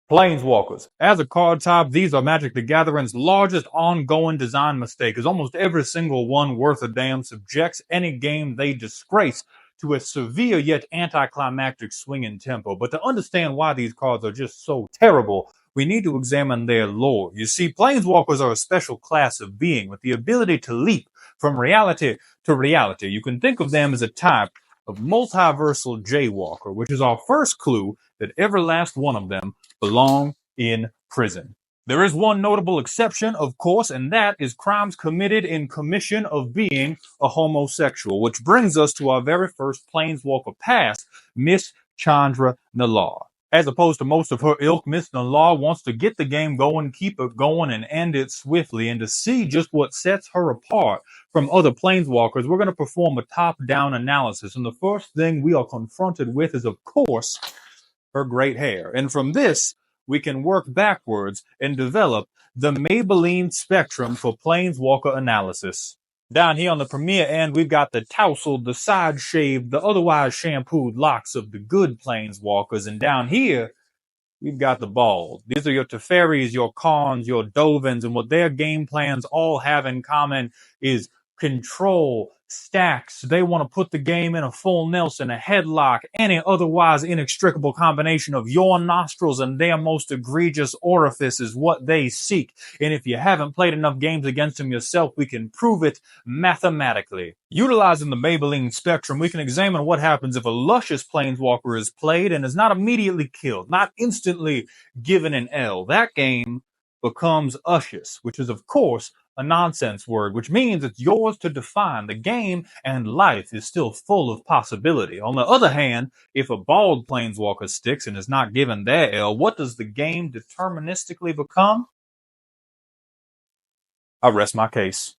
Planeswalkers. As a card type, these are Magic the Gathering's largest ongoing design mistake, as almost every single one worth a damn subjects any game they disgrace to a severe yet anticlimactic swing in tempo. But to understand why these cards are just so terrible, we need to examine their lore. You see, Planeswalkers are a special class of being with the ability to leap from reality to reality. You can think of them as a type of multiversal jaywalker, which is our first clue that every last one of them belong in prison. There is one notable exception, of course, and that is crimes committed in commission of being a homosexual, which brings us to our very first Planeswalker pass, Miss Chandra Nalaar. As opposed to most of her ilk, Miss Nalaar wants to get the game going, keep it going, and end it swiftly. And to see just what sets her apart from other Planeswalkers, we're going to perform a top-down analysis. And the first thing we are confronted with is, of course, her great hair. And from this, we can work backwards and develop the Maybelline spectrum for Planeswalker analysis. Down here on the premier end, we've got the tousled, the side-shaved, the otherwise shampooed locks of the good Planeswalkers. And down here, we've got the bald. These are your Teferis, your Karns, your Dovins, and what their game plans all have in common is control, stacks. They want to put the game in a full Nelson, a headlock, any otherwise inextricable combination of your nostrils and their most egregious orifice is what they seek. And if you haven't played enough games against them yourself, we can prove it mathematically. Utilizing the Maybelline spectrum, we can examine what happens if a luscious Planeswalker is played and is not immediately killed, not instantly given an L. That game becomes uscious, which is, of course, a nonsense word, which means it's yours to define. The game and life is still full of possibility. On the other hand, if a bald Planeswalker sticks and is not given their L, what does the game deterministically become? I rest my case.